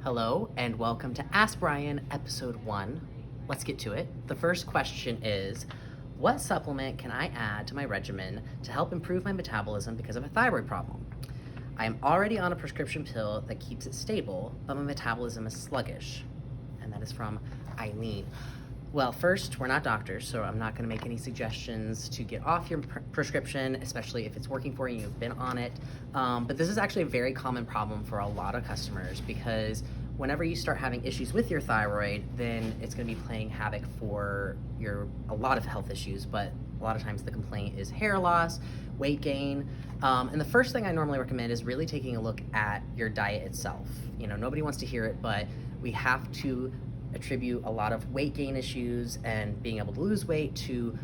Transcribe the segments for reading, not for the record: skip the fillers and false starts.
Hello and welcome to Ask Brian episode 1. Let's get to it. The first question is, what supplement can I add to my regimen to help improve my metabolism because of a thyroid problem? I am already on a prescription pill that keeps it stable, but my metabolism is sluggish. And that is from Eileen. Well, first, we're not doctors, so I'm not going to make any suggestions to get off your prescription, especially if it's working for you, you've been on it. But this is actually a very common problem for a lot of customers because whenever you start having issues with your thyroid, then it's going to be playing havoc for a lot of health issues, but a lot of times the complaint is hair loss, weight gain. And the first thing I normally recommend is really taking a look at your diet itself. You know, nobody wants to hear it, but we have to attribute a lot of weight gain issues and being able to lose weight to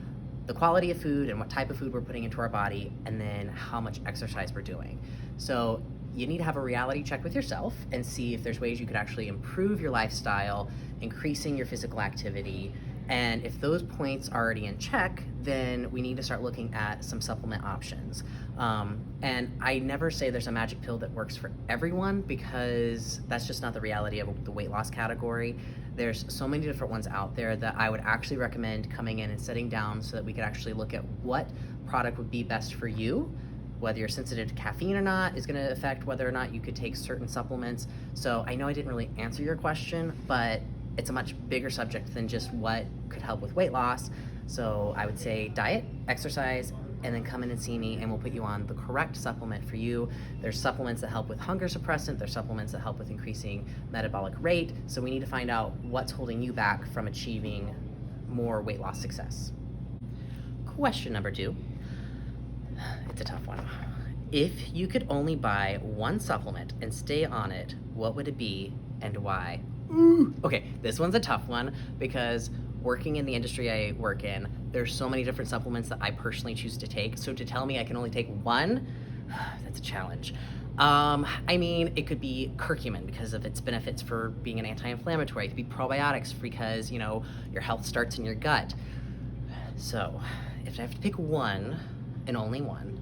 the quality of food and what type of food we're putting into our body, and then how much exercise we're doing. So you need to have a reality check with yourself and see if there's ways you could actually improve your lifestyle, increasing your physical activity. And if those points are already in check, then we need to start looking at some supplement options. And I never say there's a magic pill that works for everyone because that's just not the reality of the weight loss category. There's so many different ones out there that I would actually recommend coming in and sitting down so that we could actually look at what product would be best for you. Whether you're sensitive to caffeine or not is going to affect whether or not you could take certain supplements. So I know I didn't really answer your question, but it's a much bigger subject than just what could help with weight loss. So I would say diet, exercise, and then come in and see me and we'll put you on the correct supplement for you. There's supplements that help with hunger suppressant. There's supplements that help with increasing metabolic rate. So we need to find out what's holding you back from achieving more weight loss success. Question number 2. It's a tough one. If you could only buy one supplement and stay on it, what would it be and why? Ooh. Okay, this one's a tough one because working in the industry I work in, there's so many different supplements that I personally choose to take. So to tell me I can only take one, that's a challenge. I mean, it could be curcumin because of its benefits for being an anti-inflammatory. It could be probiotics because, you know, your health starts in your gut. So if I have to pick one and only one,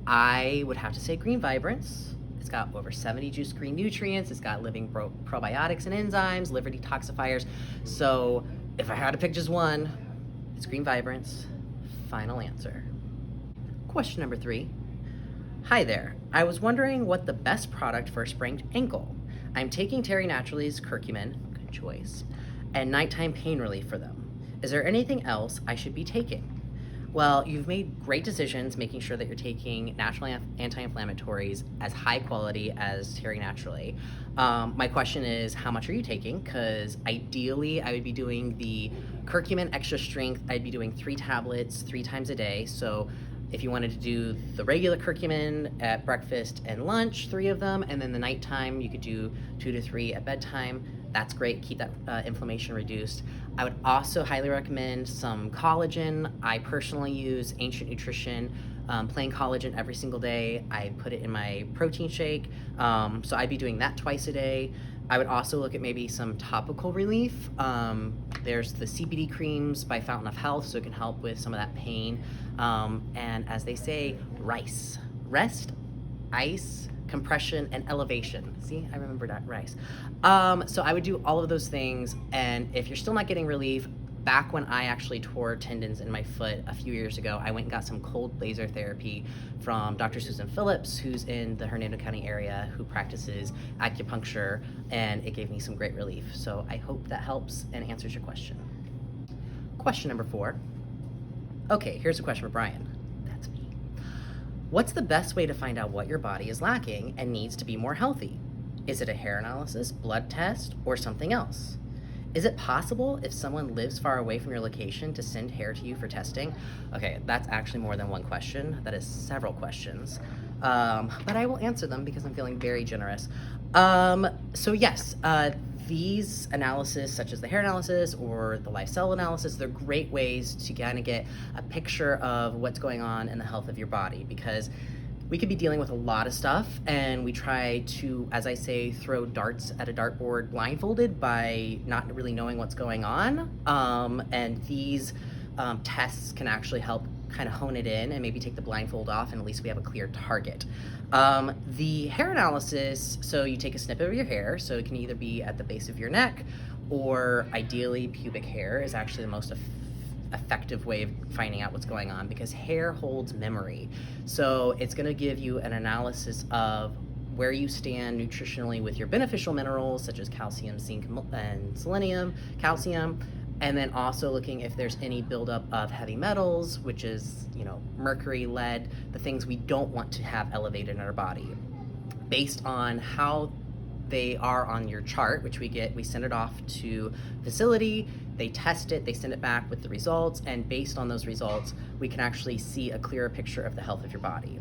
I would have to say Green Vibrance. It's got over 70 juice green nutrients. It's got living probiotics and enzymes, liver detoxifiers. So if I had to pick just one, it's Green Vibrance. Final answer. Question number 3. Hi there. I was wondering what the best product for a sprained ankle. I'm taking Terry Naturally's curcumin, good choice, and nighttime pain relief for them. Is there anything else I should be taking? Well, you've made great decisions making sure that you're taking natural anti-inflammatories as high quality as Terry Naturally. My question is, how much are you taking? Because ideally, I would be doing the curcumin extra strength. I'd be doing 3 tablets 3 times a day. So if you wanted to do the regular curcumin at breakfast and lunch, 3 of them, and then the nighttime, you could do 2 to 3 at bedtime. That's great, keep that inflammation reduced. I would also highly recommend some collagen. I personally use Ancient Nutrition, plain collagen every single day. I put it in my protein shake, so I'd be doing that twice a day. I would also look at maybe some topical relief. There's the CBD creams by Fountain of Health, so it can help with some of that pain. And as they say, RICE, rest, ice, compression, and elevation. See, I remember that, RICE. So I would do all of those things, and if you're still not getting relief, back when I actually tore tendons in my foot a few years ago, I went and got some cold laser therapy from Dr. Susan Phillips, who's in the Hernando County area, who practices acupuncture, and it gave me some great relief. So I hope that helps and answers your question. Question number 4. Okay, here's a question for Brian. That's me. What's the best way to find out what your body is lacking and needs to be more healthy? Is it a hair analysis, blood test, or something else? Is it possible if someone lives far away from your location to send hair to you for testing? Okay, that's actually more than one question. That is several questions. But I will answer them because I'm feeling very generous. So yes, these analysis, such as the hair analysis or the live cell analysis, they're great ways to kind of get a picture of what's going on in the health of your body, because we could be dealing with a lot of stuff and we try to, as I say, throw darts at a dartboard blindfolded by not really knowing what's going on. And these tests can actually help kind of hone it in and maybe take the blindfold off, and at least we have a clear target. The hair analysis, so you take a snippet of your hair, so it can either be at the base of your neck, or ideally pubic hair is actually the most effective way of finding out what's going on, because hair holds memory. So it's going to give you an analysis of where you stand nutritionally with your beneficial minerals such as calcium, zinc, and selenium, calcium, and then also looking if there's any buildup of heavy metals, which is, mercury, lead, the things we don't want to have elevated in our body. Based on how they are on your chart, which we send it off to facility, they test it, they send it back with the results, and based on those results, we can actually see a clearer picture of the health of your body.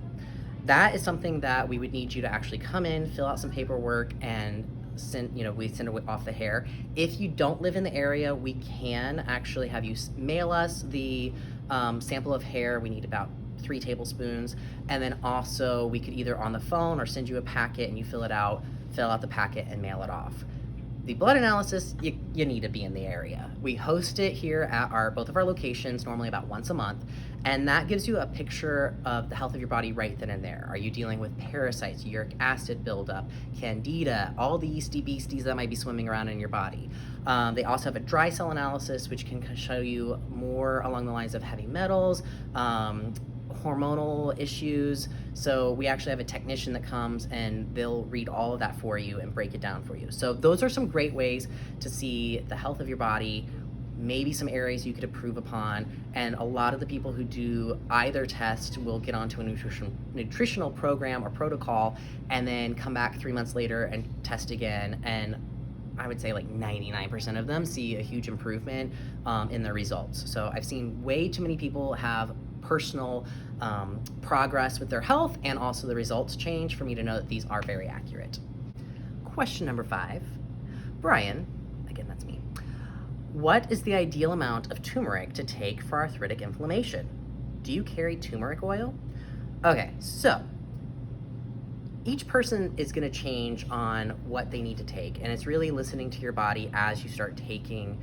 That is something that we would need you to actually come in, fill out some paperwork, and we send it off the hair. If you don't live in the area, we can actually have you mail us the sample of hair. We need about 3 tablespoons, and then also we could either on the phone or send you a packet and you fill out the packet and mail it off. The blood analysis, you need to be in the area. We host it here at both of our locations, normally about once a month, and that gives you a picture of the health of your body right then and there. Are you dealing with parasites, uric acid buildup, candida, all the yeasty beasties that might be swimming around in your body? They also have a dry cell analysis, which can show you more along the lines of heavy metals, hormonal issues. So we actually have a technician that comes and they'll read all of that for you and break it down for you. So those are some great ways to see the health of your body, maybe some areas you could improve upon. And a lot of the people who do either test will get onto a nutritional program or protocol and then come back 3 months later and test again. And I would say like 99% of them see a huge improvement in their results. So I've seen way too many people have personal progress with their health, and also the results change for me to know that these are very accurate. Question number 5. Brian, again, that's me. What is the ideal amount of turmeric to take for arthritic inflammation? Do you carry turmeric oil? Okay, so each person is going to change on what they need to take, and it's really listening to your body as you start taking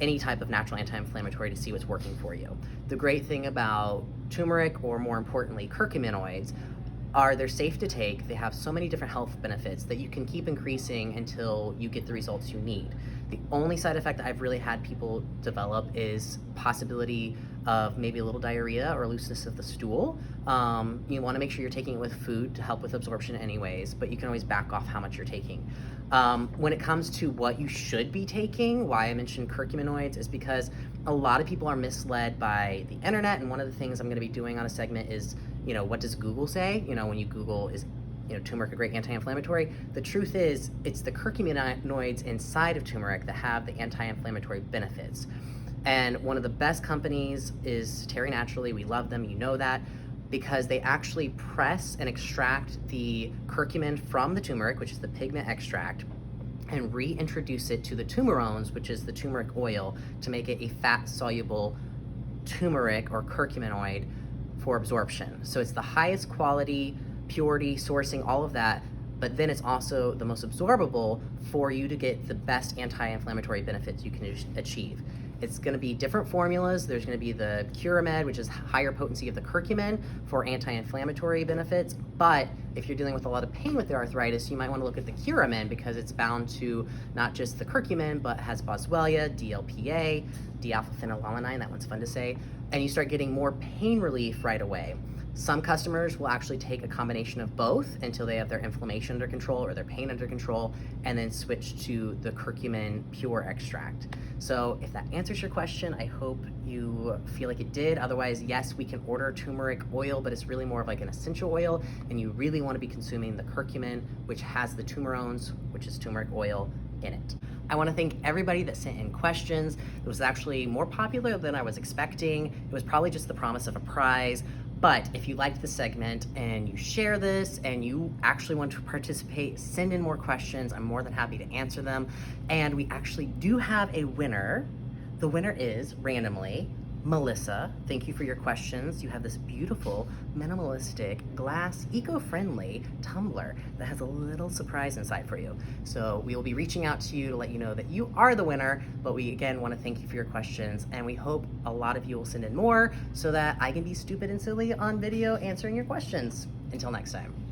any type of natural anti-inflammatory to see what's working for you. The great thing about turmeric, or more importantly curcuminoids, are they're safe to take. They have so many different health benefits that you can keep increasing until you get the results you need. The only side effect that I've really had people develop is possibility of maybe a little diarrhea or looseness of the stool. You want to make sure you're taking it with food to help with absorption anyways, but you can always back off how much you're taking. When it comes to what you should be taking, why I mentioned curcuminoids is because a lot of people are misled by the internet, and one of the things I'm going to be doing on a segment is, what does Google say? When you Google, is turmeric a great anti-inflammatory? The truth is, it's the curcuminoids inside of turmeric that have the anti-inflammatory benefits. And one of the best companies is Terry Naturally. We love them, you know that, because they actually press and extract the curcumin from the turmeric, which is the pigment extract, and reintroduce it to the turmerones, which is the turmeric oil, to make it a fat-soluble turmeric or curcuminoid for absorption. So it's the highest quality, purity, sourcing, all of that, but then it's also the most absorbable for you to get the best anti-inflammatory benefits you can achieve. It's going to be different formulas. There's going to be the Curamed, which is higher potency of the curcumin for anti-inflammatory benefits. But if you're dealing with a lot of pain with the arthritis, you might want to look at the Curamed, because it's bound to not just the curcumin, but has boswellia, DLPA, D-alpha-phenylalanine, that one's fun to say, and you start getting more pain relief right away. Some customers will actually take a combination of both until they have their inflammation under control or their pain under control, and then switch to the curcumin pure extract. So if that answers your question, I hope you feel like it did. Otherwise, yes, we can order turmeric oil, but it's really more of like an essential oil, and you really want to be consuming the curcumin, which has the turmerones, which is turmeric oil, in it. I want to thank everybody that sent in questions. It was actually more popular than I was expecting. It was probably just the promise of a prize. But if you liked the segment and you share this and you actually want to participate, send in more questions. I'm more than happy to answer them. And we actually do have a winner. The winner is, randomly, Melissa, thank you for your questions. You have this beautiful, minimalistic, glass, eco-friendly tumbler that has a little surprise inside for you. So we will be reaching out to you to let you know that you are the winner, but we again want to thank you for your questions, and we hope a lot of you will send in more so that I can be stupid and silly on video answering your questions. Until next time.